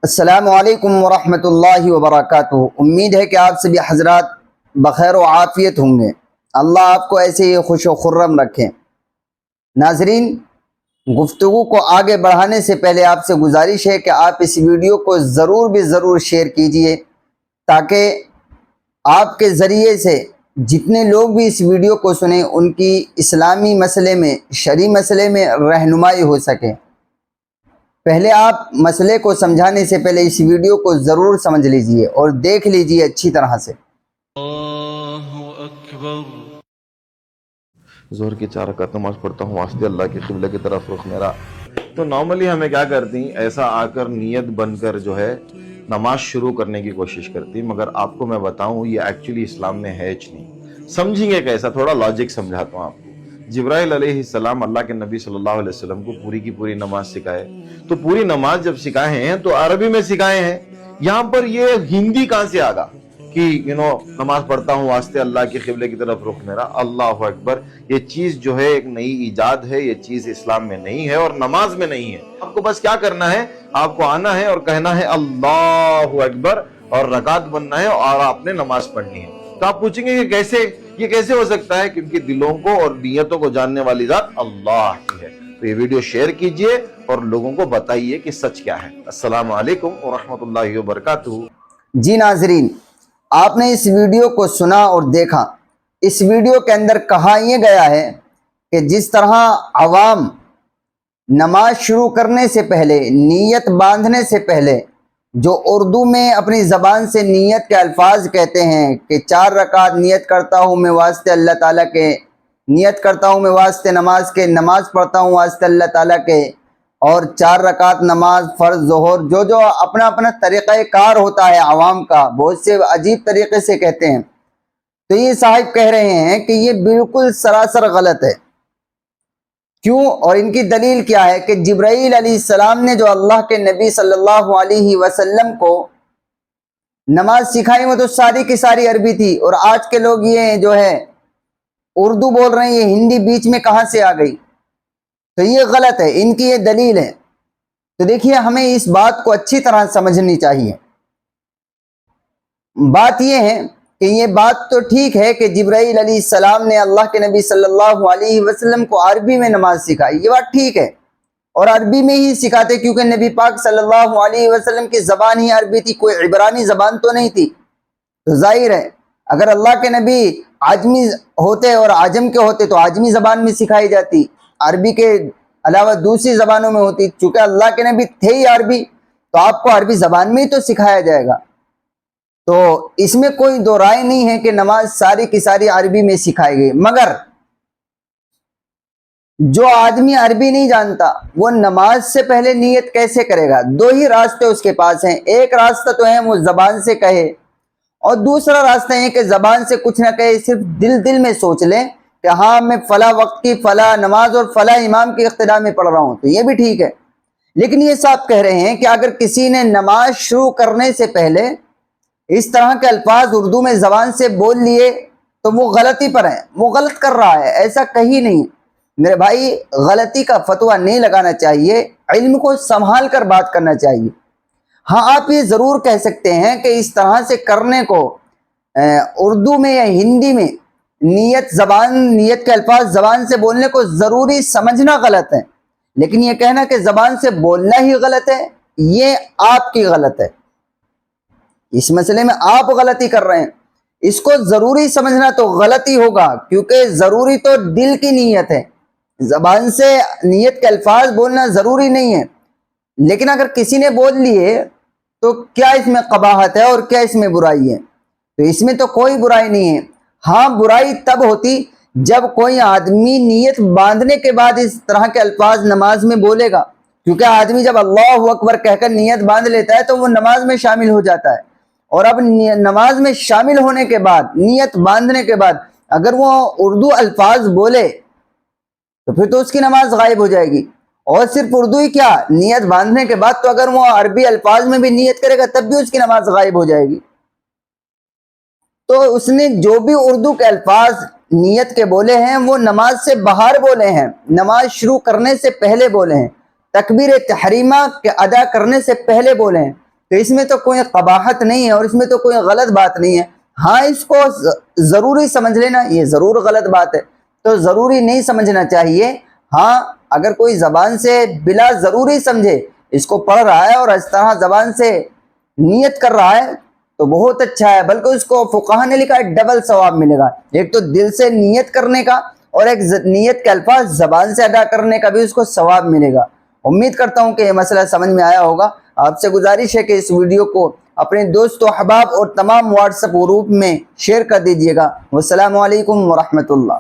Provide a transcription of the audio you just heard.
السلام علیکم ورحمۃ اللہ وبرکاتہ۔ امید ہے کہ آپ سبھی حضرات بخیر و عافیت ہوں گے۔ اللہ آپ کو ایسے ہی خوش و خرم رکھیں۔ ناظرین، گفتگو کو آگے بڑھانے سے پہلے آپ سے گزارش ہے کہ آپ اس ویڈیو کو ضرور شیئر کیجئے تاکہ آپ کے ذریعے سے جتنے لوگ بھی اس ویڈیو کو سنیں ان کی اسلامی مسئلے میں، شرعی مسئلے میں رہنمائی ہو سکے۔ پہلے آپ مسئلے کو سمجھانے سے پہلے اس ویڈیو کو ضرور سمجھ لیجئے اور دیکھ لیجئے اچھی طرح سے۔ اللہ اکبر۔ ظہر کی 4 رکعت نماز پڑھتا ہوں واسطے اللہ کی قبلہ کی طرف رخ میرا۔ تو نارملی ہمیں کیا کرتی ایسا آ کر نیت بن کر جو ہے نماز شروع کرنے کی کوشش کرتی، مگر آپ کو میں بتاؤں یہ ایکچولی اسلام میں ہے نہیں۔ سمجھیں گے کیسا؟ تھوڑا لاجک سمجھاتا ہوں آپ کو۔ جبرائیل علیہ السلام اللہ کے نبی صلی اللہ علیہ وسلم کو پوری کی پوری نماز سکھائے، تو پوری نماز جب سکھائے ہیں تو عربی میں سکھائے ہیں۔ یہاں پر یہ ہندی کہاں سے آگا کہ نماز پڑھتا ہوں واسطے اللہ کے قبلے کی طرف رخ میرا؟ اللہ اکبر۔ یہ چیز جو ہے ایک نئی ایجاد ہے، یہ چیز اسلام میں نہیں ہے اور نماز میں نہیں ہے۔ آپ کو بس کیا کرنا ہے، آپ کو آنا ہے اور کہنا ہے اللہ اکبر اور رکعت بننا ہے اور آپ نے نماز پڑھنی ہے۔ تو آپ پوچھیں گے کہ یہ کیسے ہو سکتا ہے؟ کیونکہ دلوں کو اور نیتوں کو جاننے والی ذات اللہ کی ہے۔ تو یہ ویڈیو شیئر کیجئے اور لوگوں کو بتائیے کہ سچ کیا ہے۔ السلام علیکم ورحمۃ اللہ وبرکاتہ۔ جی ناظرین، آپ نے اس ویڈیو کو سنا اور دیکھا۔ اس ویڈیو کے اندر کہا یہ گیا ہے کہ جس طرح عوام نماز شروع کرنے سے پہلے، نیت باندھنے سے پہلے جو اردو میں اپنی زبان سے نیت کے الفاظ کہتے ہیں کہ 4 رکعت نیت کرتا ہوں میں واسطے اللہ تعالیٰ کے، نیت کرتا ہوں میں واسطے نماز کے، نماز پڑھتا ہوں واسطے اللہ تعالیٰ کے، اور 4 رکعت نماز فرض ظہر، جو اپنا اپنا طریقہ کار ہوتا ہے عوام کا، بہت سے عجیب طریقے سے کہتے ہیں۔ تو یہ صاحب کہہ رہے ہیں کہ یہ بالکل سراسر غلط ہے۔ کیوں؟ اور ان کی دلیل کیا ہے کہ جبرائیل علیہ السلام نے جو اللہ کے نبی صلی اللہ علیہ وسلم کو نماز سکھائی وہ تو ساری کی ساری عربی تھی، اور آج کے لوگ یہ جو ہے اردو بول رہے ہیں، یہ ہندی بیچ میں کہاں سے آ گئی؟ تو یہ غلط ہے، ان کی یہ دلیل ہے۔ تو دیکھیے، ہمیں اس بات کو اچھی طرح سمجھنی چاہیے۔ بات یہ ہے کہ یہ بات تو ٹھیک ہے کہ جبرائیل علیہ السلام نے اللہ کے نبی صلی اللہ علیہ وسلم کو عربی میں نماز سکھائی، یہ بات ٹھیک ہے، اور عربی میں ہی سکھاتے کیونکہ نبی پاک صلی اللہ علیہ وسلم کی زبان ہی عربی تھی، کوئی عبرانی زبان تو نہیں تھی۔ تو ظاہر ہے اگر اللہ کے نبی عجمی ہوتے اور عجم کے ہوتے تو عجمی زبان میں سکھائی جاتی، عربی کے علاوہ دوسری زبانوں میں ہوتی۔ چونکہ اللہ کے نبی تھے ہی عربی تو آپ کو عربی زبان میں ہی تو سکھایا جائے گا۔ تو اس میں کوئی دو رائے نہیں ہے کہ نماز ساری کی ساری عربی میں سکھائی گئی، مگر جو آدمی عربی نہیں جانتا وہ نماز سے پہلے نیت کیسے کرے گا؟ 2 ہی راستے اس کے پاس ہیں۔ ایک راستہ تو ہے وہ زبان سے کہے، اور دوسرا راستہ ہے کہ زبان سے کچھ نہ کہے، صرف دل میں سوچ لے کہ ہاں میں فلاں وقت کی فلاں نماز اور فلاں امام کی اقتداء میں پڑھ رہا ہوں، تو یہ بھی ٹھیک ہے۔ لیکن یہ صاحب کہہ رہے ہیں کہ اگر کسی نے نماز شروع کرنے سے پہلے اس طرح کے الفاظ اردو میں زبان سے بول لیے تو وہ غلطی پر ہے، وہ غلط کر رہا ہے، ایسا کہیں نہیں۔ میرے بھائی، غلطی کا فتویٰ نہیں لگانا چاہیے، علم کو سنبھال کر بات کرنا چاہیے۔ ہاں، آپ یہ ضرور کہہ سکتے ہیں کہ اس طرح سے کرنے کو اردو میں یا ہندی میں نیت کے الفاظ زبان سے بولنے کو ضروری سمجھنا غلط ہے، لیکن یہ کہنا کہ زبان سے بولنا ہی غلط ہے، یہ آپ کی غلط ہے۔ اس مسئلے میں آپ غلطی کر رہے ہیں۔ اس کو ضروری سمجھنا تو غلطی ہوگا، کیونکہ ضروری تو دل کی نیت ہے، زبان سے نیت کے الفاظ بولنا ضروری نہیں ہے۔ لیکن اگر کسی نے بول لیے تو کیا اس میں قباحت ہے اور کیا اس میں برائی ہے؟ تو اس میں تو کوئی برائی نہیں ہے۔ ہاں، برائی تب ہوتی جب کوئی آدمی نیت باندھنے کے بعد اس طرح کے الفاظ نماز میں بولے گا، کیونکہ آدمی جب اللہ اکبر کہہ کر نیت باندھ لیتا ہے تو وہ نماز میں شامل ہو جاتا ہے، اور اب نماز میں شامل ہونے کے بعد، نیت باندھنے کے بعد اگر وہ اردو الفاظ بولے تو پھر تو اس کی نماز غائب ہو جائے گی۔ اور صرف اردو ہی کیا، نیت باندھنے کے بعد تو اگر وہ عربی الفاظ میں بھی نیت کرے گا تب بھی اس کی نماز غائب ہو جائے گی۔ تو اس نے جو بھی اردو کے الفاظ نیت کے بولے ہیں وہ نماز سے باہر بولے ہیں، نماز شروع کرنے سے پہلے بولے ہیں، تکبیر تحریمہ کے ادا کرنے سے پہلے بولے ہیں۔ تو اس میں تو کوئی قباحت نہیں ہے اور اس میں تو کوئی غلط بات نہیں ہے. ہاں اس کو ضروری سمجھ لینا یہ ضرور غلط بات ہے، تو ضروری نہیں سمجھنا چاہیے. ہاں اگر کوئی زبان سے بلا ضروری سمجھے اس کو پڑھ رہا ہے اور اس طرح زبان سے نیت کر رہا ہے تو بہت اچھا ہے، بلکہ اس کو فقہا نے لکھا ہے ڈبل ثواب ملے گا. ایک تو دل سے نیت کرنے کا اور ایک نیت کے الفاظ زبان سے ادا کرنے کا بھی اس کو ثواب ملے گا. امید کرتا ہوں کہ یہ مسئلہ سمجھ میں آیا ہوگا. آپ سے گزارش ہے کہ اس ویڈیو کو اپنے دوست و احباب اور تمام واٹس ایپ گروپ میں شیئر کر دیجیے گا. والسلام علیکم ورحمۃ اللہ.